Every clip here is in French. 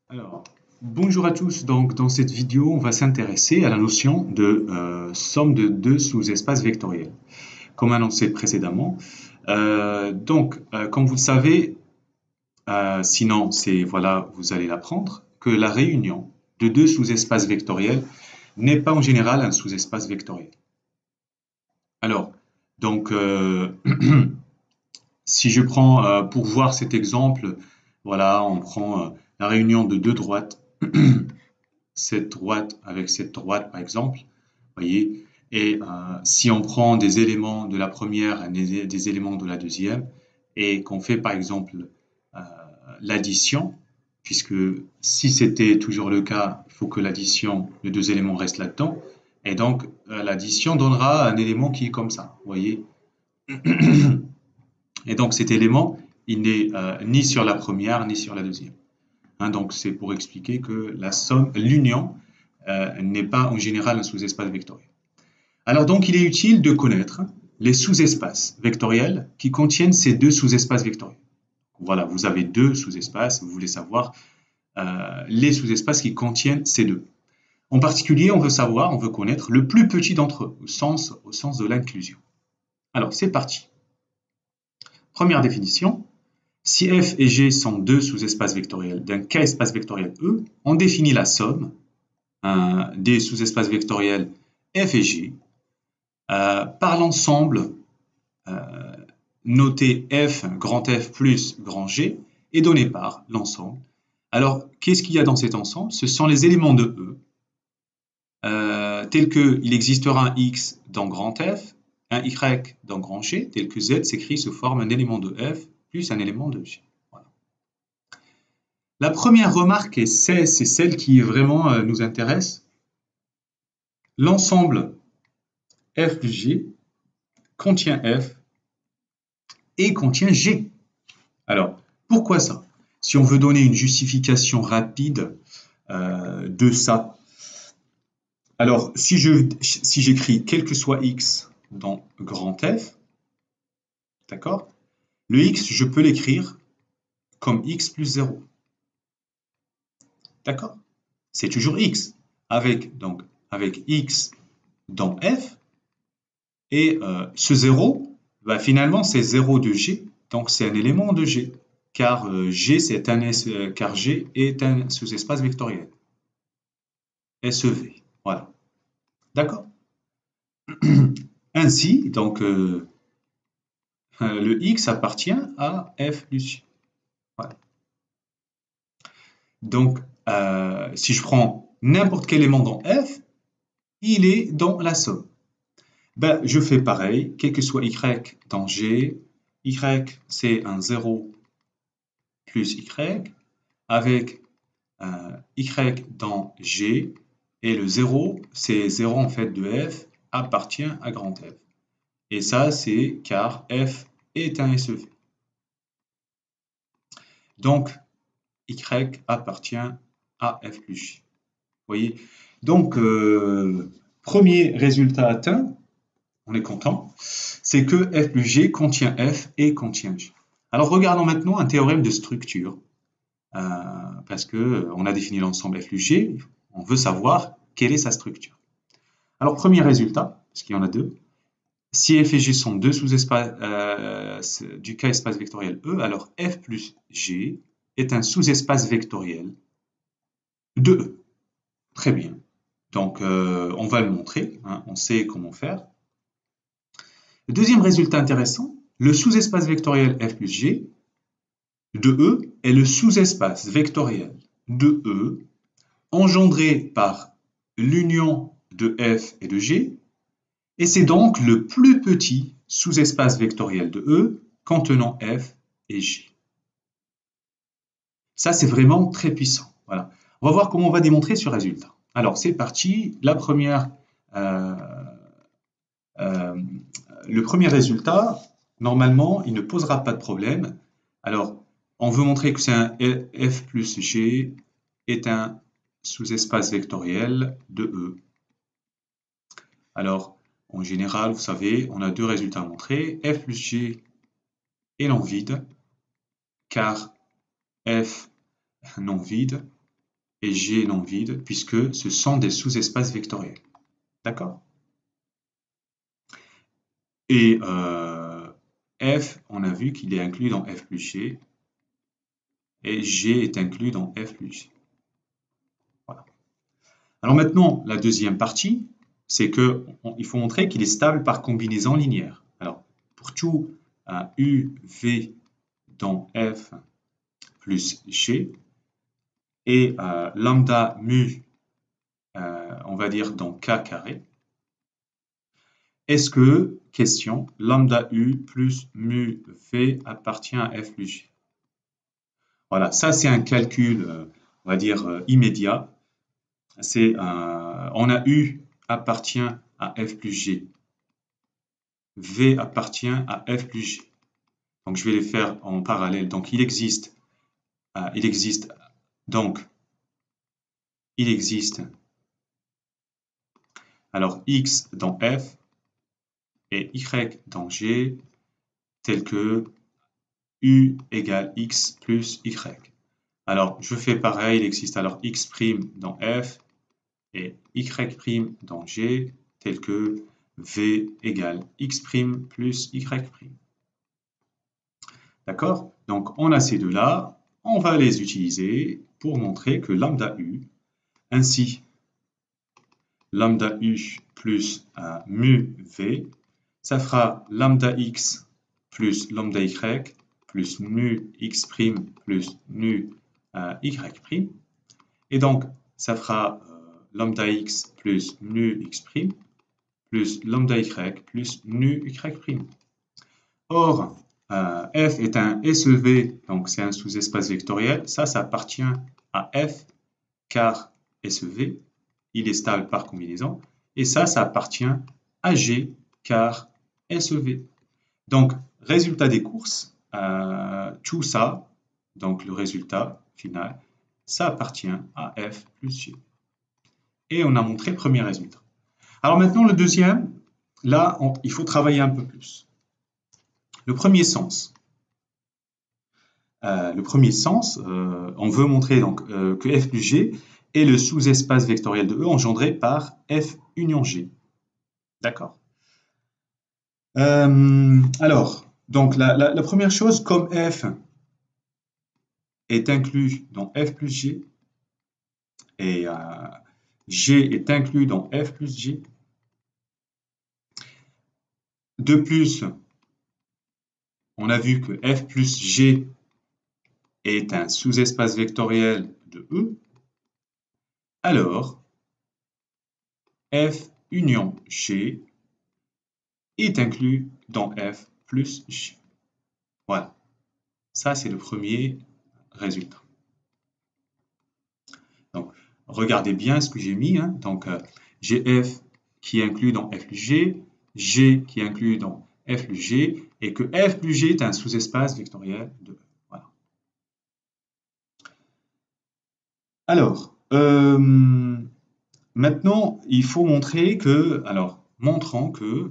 Alors, bonjour à tous. Donc, dans cette vidéo, on va s'intéresser à la notion de somme de deux sous-espaces vectoriels, comme annoncé précédemment. Comme vous le savez, sinon, voilà, vous allez l'apprendre, que la réunion de deux sous-espaces vectoriels n'est pas en général un sous-espace vectoriel. Alors, donc, si je prends, pour voir cet exemple, voilà, on prend la réunion de deux droites. Cette droite avec cette droite, par exemple, voyez. Et si on prend des éléments de la première et des éléments de la deuxième, et qu'on fait par exemple euh, l'addition, puisque si c'était toujours le cas, il faut que l'addition de deux éléments reste là-dedans, et donc l'addition donnera un élément qui est comme ça, vous voyez. Et donc cet élément, il n'est ni sur la première ni sur la deuxième. Hein, donc c'est pour expliquer que la somme, l'union n'est pas en général un sous-espace vectoriel. Alors donc il est utile de connaître les sous-espaces vectoriels qui contiennent ces deux sous-espaces vectoriels. Voilà, vous avez deux sous-espaces, vous voulez savoir les sous-espaces qui contiennent ces deux. En particulier, on veut connaître le plus petit d'entre eux, au sens de l'inclusion. Alors c'est parti. Première définition, si f et g sont deux sous-espaces vectoriels d'un k-espace vectoriel E, on définit la somme des sous-espaces vectoriels f et g par l'ensemble noté f, grand F plus grand G, est donné par l'ensemble. Alors, qu'est-ce qu'il y a dans cet ensemble? Ce sont les éléments de E, tels qu'il existera un x dans grand F, un y dans grand G, tel que z s'écrit sous forme un élément de F plus un élément de G. Voilà. La première remarque, et c'est celle qui vraiment nous intéresse, l'ensemble f plus g contient f et contient g. Alors, pourquoi ça? Si on veut donner une justification rapide de ça, alors si j'écris quel que soit x dans grand F, d'accord? Le x, je peux l'écrire comme x plus 0. D'accord? C'est toujours x. Avec x dans F, et ce 0, bah, finalement, c'est 0 de G, donc c'est un élément de G, car car G est un sous-espace vectoriel. SEV, voilà. D'accord? Ainsi, donc, le X appartient à F plus G. Voilà. Donc, si je prends n'importe quel élément dans F, il est dans la somme. Ben, je fais pareil, quel que soit Y dans G, Y c'est un 0 plus Y, avec Y dans G, et le 0, c'est 0 en fait de F, appartient à grand F. Et ça, c'est car F est un SEV. Donc, Y appartient à F plus G. Vous voyez? Donc, premier résultat atteint, on est content, c'est que F plus G contient F et contient G. Alors, regardons maintenant un théorème de structure, parce qu'on a défini l'ensemble F plus G, on veut savoir quelle est sa structure. Alors, premier résultat, parce qu'il y en a deux, si F et G sont deux sous-espaces du K-espace vectoriel E, alors F plus G est un sous-espace vectoriel de E. Très bien. Donc, on va le montrer, hein, on sait comment faire. Le deuxième résultat intéressant, le sous-espace vectoriel F plus G de E est le sous-espace vectoriel de E engendré par l'union de F et de G, et c'est donc le plus petit sous-espace vectoriel de E contenant F et G. Ça, c'est vraiment très puissant. Voilà. On va voir comment on va démontrer ce résultat. Alors, c'est parti. Euh, le premier résultat, normalement, il ne posera pas de problème. Alors, on veut montrer que c'est un F plus G est un sous-espace vectoriel de E. Alors, en général, vous savez, on a deux résultats à montrer. F plus G est non vide, car F non vide et G non vide, puisque ce sont des sous-espaces vectoriels. D'accord? Et F, on a vu qu'il est inclus dans F plus G, et G est inclus dans F plus G. Voilà. Alors maintenant, la deuxième partie, c'est qu'il faut montrer qu'il est stable par combinaison linéaire. Alors, pour tout U, V dans F plus G, et lambda mu, on va dire dans K carré, est-ce que, question, lambda U plus mu V appartient à F plus G? Voilà, ça c'est un calcul, on va dire, immédiat. On a U appartient à F plus G. V appartient à F plus G. Donc je vais les faire en parallèle. Donc il existe alors X dans F et Y dans G tel que U égale X plus Y. Alors je fais pareil, il existe alors X' dans F et Y' dans G tel que V égale X' plus Y'. D'accord? Donc on a ces deux-là, on va les utiliser pour montrer que lambda U, ainsi lambda U plus mu V, ça fera lambda X plus lambda Y plus mu X' plus mu Y'. Et donc, ça fera lambda X plus mu X' plus lambda Y plus mu Y'. Or, F est un SEV, donc c'est un sous-espace vectoriel. Ça appartient à F, car SEV, il est stable par combinaison. Et ça appartient à G, car SEV. Donc, résultat des courses, tout ça, donc le résultat final, ça appartient à F plus G. Et on a montré le premier résultat. Alors maintenant, le deuxième, là, il faut travailler un peu plus. Le premier sens, on veut montrer donc, que F plus G est le sous-espace vectoriel de E engendré par F union G. D'accord? Alors, donc la première chose, comme F est inclus dans F plus G et G est inclus dans F plus G, de plus, on a vu que F plus G est un sous-espace vectoriel de E, alors F union G est inclus dans F plus G. Voilà, ça c'est le premier résultat. Donc, regardez bien ce que j'ai mis. Hein. Donc, j'ai F qui est inclus dans F plus G, G qui est inclus dans F plus G, et que F plus G est un sous-espace vectoriel de E. Voilà. Alors, maintenant, il faut montrer que, alors, montrant que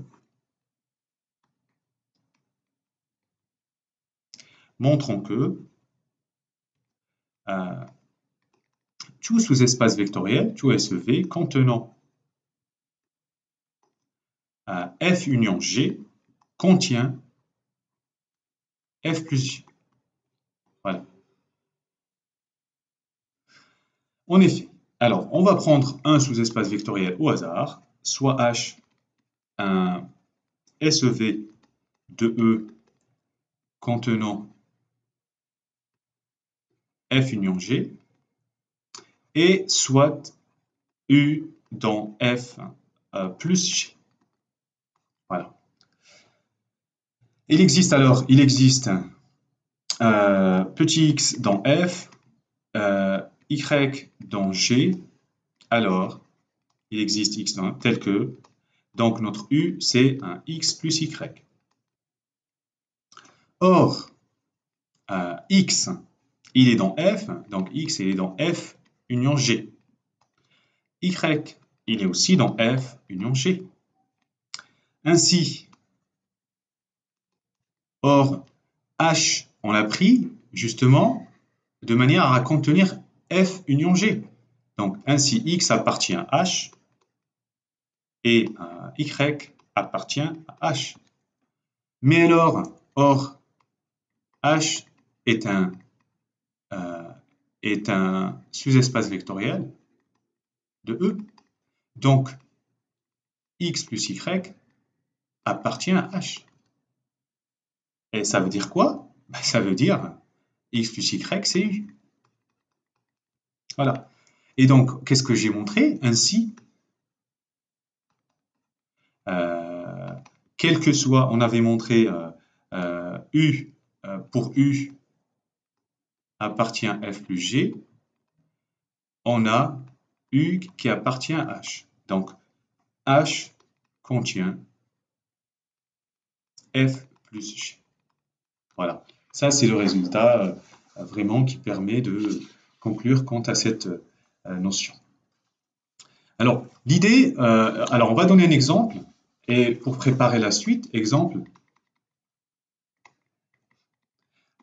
tout sous-espace vectoriel, tout SEV contenant F union G contient F plus G. Voilà. En effet, alors on va prendre un sous-espace vectoriel au hasard, soit H, un SEV de E contenant F union G, et soit U dans F plus G. Voilà. Il existe petit x dans F, y dans G, alors il existe x dans tel que, donc notre U c'est un x plus y. Or, x il est dans F, donc x il est dans F union G. Y il est aussi dans F union G. Ainsi, or H on l'a pris justement de manière à contenir F union G. Donc, ainsi, X appartient à H et Y appartient à H. Mais alors, or, H est un sous-espace vectoriel de E. Donc, X plus Y appartient à H. Et ça veut dire quoi? Ça veut dire X plus Y, c'est U. Voilà. Et donc, qu'est-ce que j'ai montré? Ainsi, quel que soit, on avait montré U, pour U appartient à F plus G, on a U qui appartient à H. Donc, H contient F plus G. Voilà. Ça, c'est le résultat vraiment qui permet de conclure quant à cette notion. Alors, l'idée, alors on va donner un exemple, et pour préparer la suite, exemple,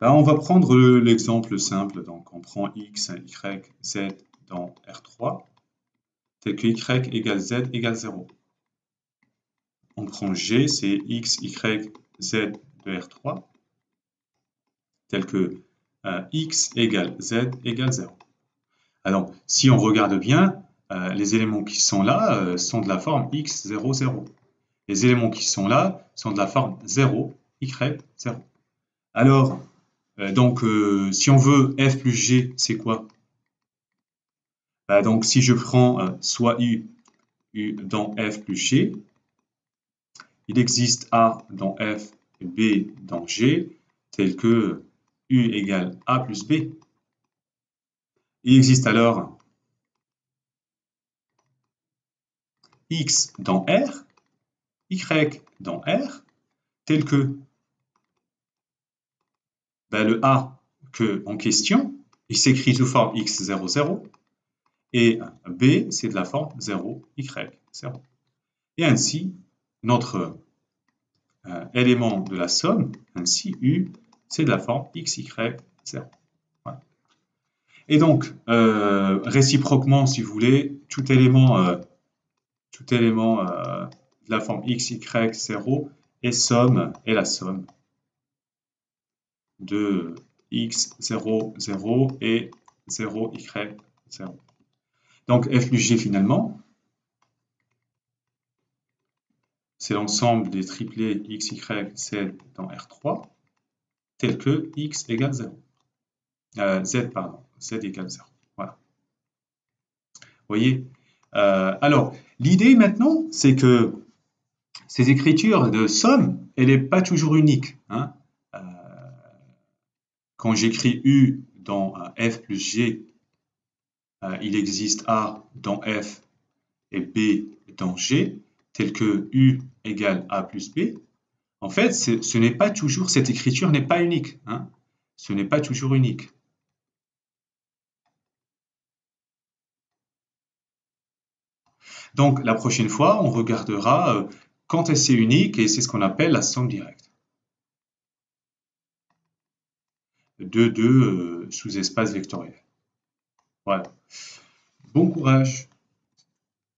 là, on va prendre l'exemple simple, donc on prend x, y, z dans R3, tel que y égale z égale 0. On prend g, c'est x, y, z de R3, tel que x égale z égale 0. Alors, si on regarde bien, les éléments qui sont là sont de la forme x, 0, 0. Les éléments qui sont là sont de la forme 0, y, 0. Alors, donc, si on veut f plus g, c'est quoi? Donc, si je prends soit u dans f plus g, il existe a dans f et b dans g, tel que u égale a plus b. Il existe alors x dans R, y dans R, tel que le A en question, il s'écrit sous forme x0, 0, et B, c'est de la forme 0, y, 0. Et ainsi, notre élément de la somme, ainsi U, c'est de la forme x, y, 0. Voilà. Et donc, réciproquement, si vous voulez, tout élément de la forme x, y, 0 est la somme de x, 0, 0 et 0, y, 0. Donc f plus g finalement, c'est l'ensemble des triplés x, y, z dans R3, tel que x égale 0. Z égale 0. Voilà. Vous voyez? Alors, l'idée maintenant, c'est que ces écritures de somme, elle n'est pas toujours unique. Hein. Quand j'écris U dans F plus G, il existe A dans F et B dans G, tel que U égale A plus B. En fait, ce n'est pas toujours, cette écriture n'est pas unique. Hein. Ce n'est pas toujours unique. Donc, la prochaine fois, on regardera quand c'est unique et c'est ce qu'on appelle la somme directe de deux sous-espaces vectoriels. Voilà. Bon courage!